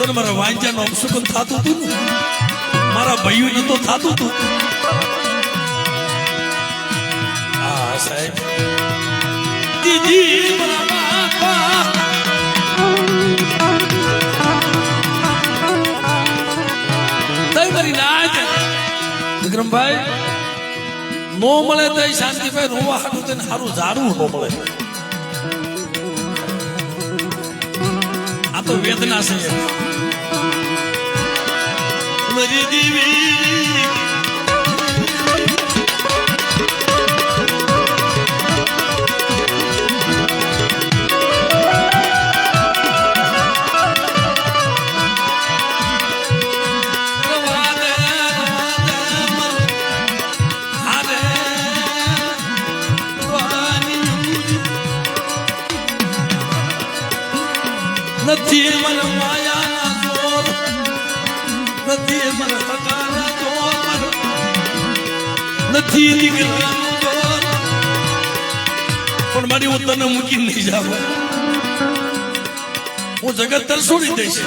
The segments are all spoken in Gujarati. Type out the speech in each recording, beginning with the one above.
તને મારા વાંચ્યાનું અપશુકન થતું હતું ને, મારા ભાઈઓને તો થતું હતું. હા સાહેબ, દીદી મારા બાપા તઈ મારી નાજ વિક્રમભાઈ નો મળે તો શાંતિભાઈ રોવા હાટું તેને સારું ઝાડું નો મળે. આ તો વેદના છે મારી દેવી. નથી મને માયાના જોર, નથી મને સગાના જોર, નથી દીકરાનું જોર, પણ મારી હું તને મૂકીને નહીં જાઉં. હું જગત તરસોડી દઈશ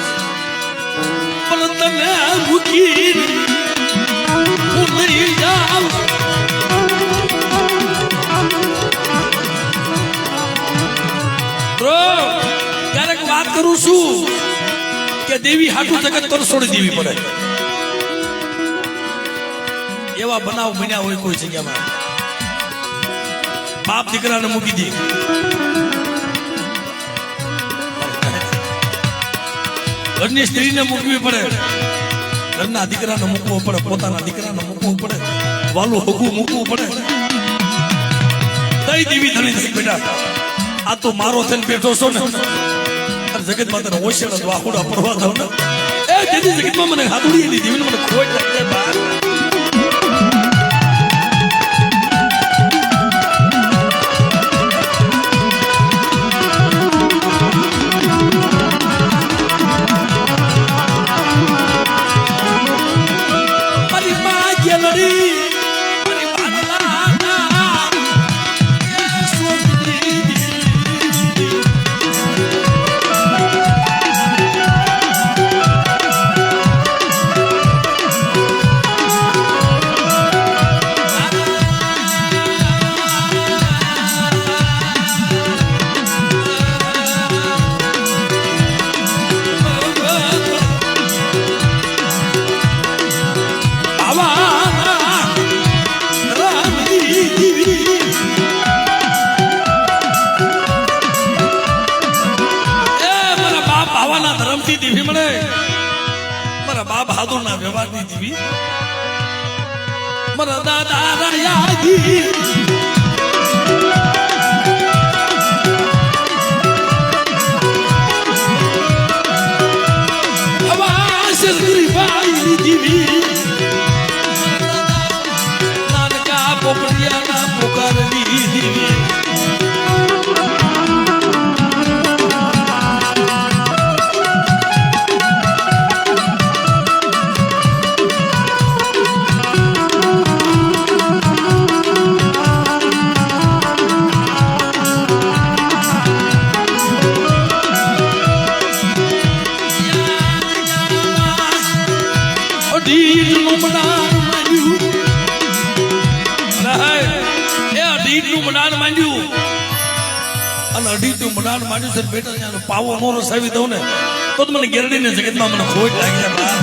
પણ તને મૂકીને હું નહીં જાઉં. વાત કરું છું કે દેવી હાટું જગત તરસોડી દેવી પડે. એવા બનાવ બન્યા હોય કોઈ જગ્યામાં. બાપ દીકરાને મૂકી દે, ઘરની સ્ત્રીને મૂકવી પડે, ઘરના દીકરાને મૂકવો પડે, પોતાના દીકરાને મૂકવું પડે, વાલું હગું મૂકવું પડે. તઈ દેવી ધણી થઈ બેટા. આ તો મારો થઈને બેઠો છો ને, જગત માં તને ઓછેડા તો આખુડા પડવા દઉં ને. એ જેથી જગતમાં મને હાથુડી દીધી મને ખોટ લાગે બહાર. મારી માં ગેલડી દેવી મળે, મારા બાપ બહાદુર ના વ્યવહારની દેવી, મારા દાદા રાયાજી દેવી, નાનકા પોપડિયાના પોકારવી દેવી. અઢીનું મડાણ માંડ્યું છે બેટા, પાવો નો રસાવી દઉં ને તો મને ગેરડીને જગતમાં મને ખોટ લાગી જાય.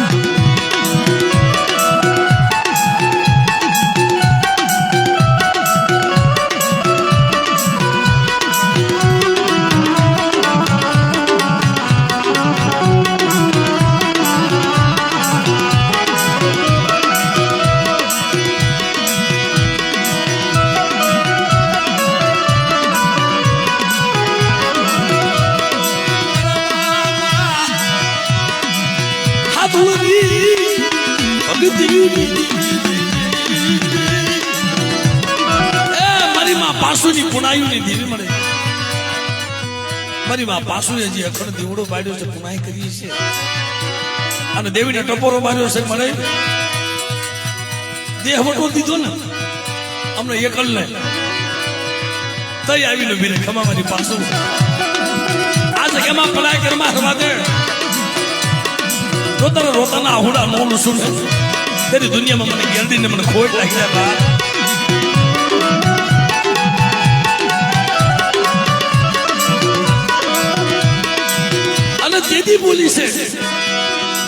મારી માં પાસુની પુનાયું ની દેવી મળે. મારી માં પાસુ હજી અખંડ દીવડો પાડ્યો છે, પુનાઈ કરી છે, અને દેવીને ટપોરો માર્યો છે. મળે દેહ વટો દીધો ને અમને એકલ ને, તઈ આવીને વીરે ખમા મારી પાસુ આ જગ્યામાં પલાય કરમાં હરવા દે. જો તારા રોતાના આહુડા નો લૂસું ને તેની દુનિયામાં મને ગેરડીને મને ખોટ લાગી જાય બા. અને તેથી બોલી છે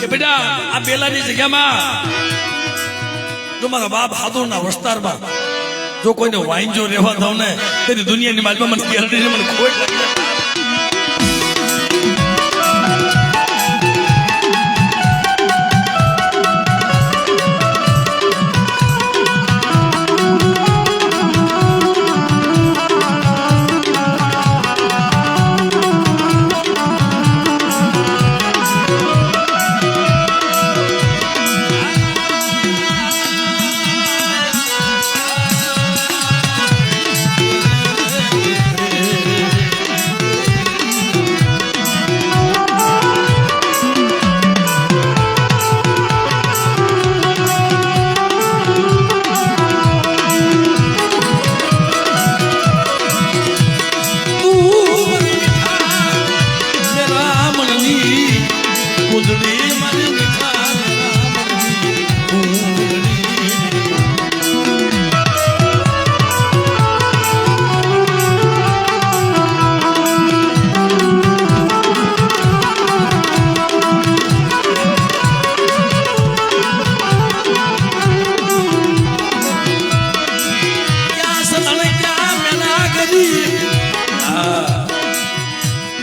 કે બેટા આ બેલાની જગ્યામાં જો મારા બાપ હાદુરના વિસ્તારમાં જો કોઈને વાઈન જો રહેવા દઉં ને તેની દુનિયાની માલમાં મને ગેરડીને મને ખોટ લાગી જાય.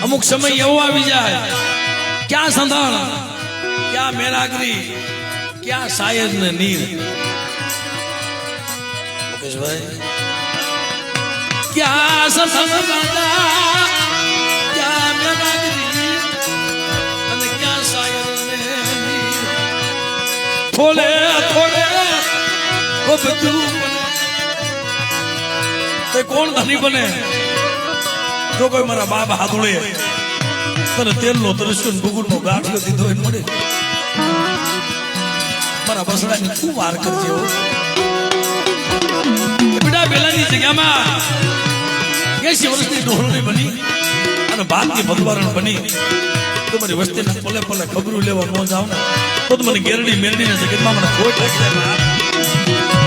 અમુક સમય એવો આવી જાય ક્યાં સંધાણ ક્યાં મેરાગરી ક્યાં શાયર ને નીર. મુકેશભાઈ ક્યાં સંધાણ ક્યાં મેરાગરી અને ક્યાં શાયર ને નીર. થોડે થોડે ઓ બધું તે કોણ ધની બને જો કોઈ મારા બાપ હાથોડે તને તેલનો તરસ્યો ભૂગુરનો ગાંઠિયો દીધો એ મળે મારા બસડાની તું વાર કરજે. બેટા બેલાની જગ્યામાં 80 વર્ષની ડોહળી બની અને બાપની ભગવારણ બની તો મારી વસ્તીને પલે પલે ખબરું લેવા ન જાવ ને તો મને ગેરડી મેરડીના જગતમાં મને ખોટ લાગી જાય.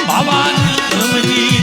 ભવાની ધર્મની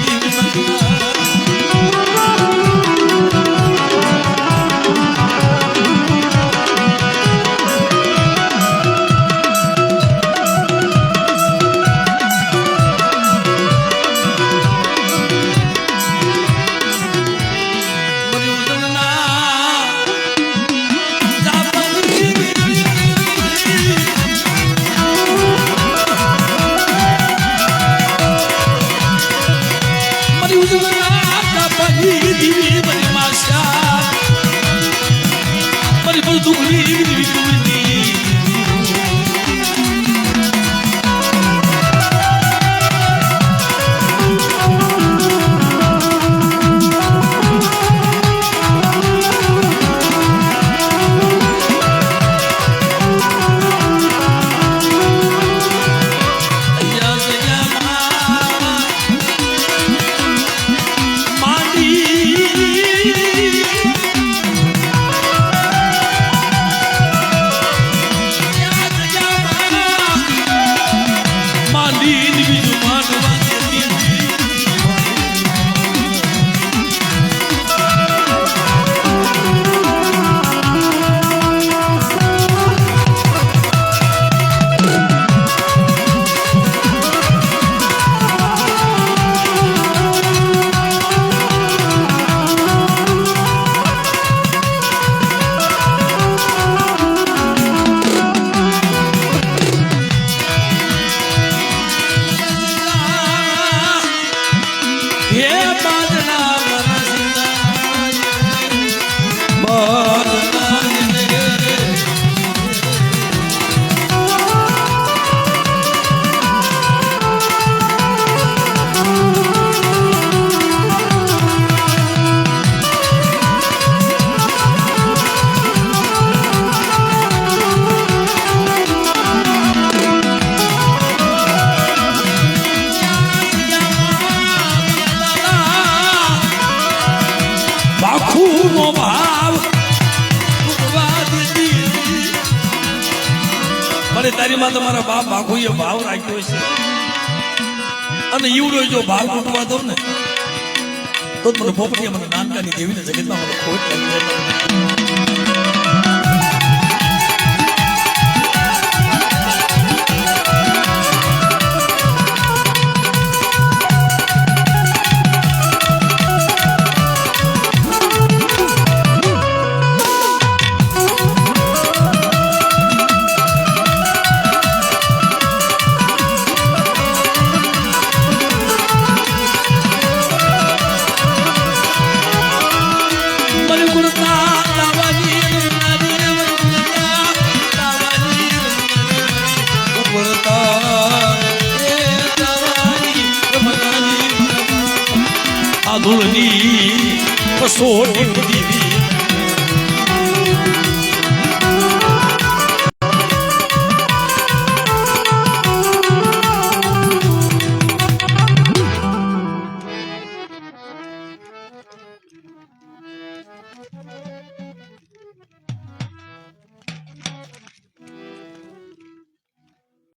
મારે તારી માં તમારા બાપ બાખુએ ભાવ રાખ્યો છે અને ઈવડો જો ભાવ તૂટવા દઉં ને તો મને પોપટીએ મને નાનકાની દેવીને જગતમાં મને ખોટ લાગી જાય. ધૂળની કસોટી દીધી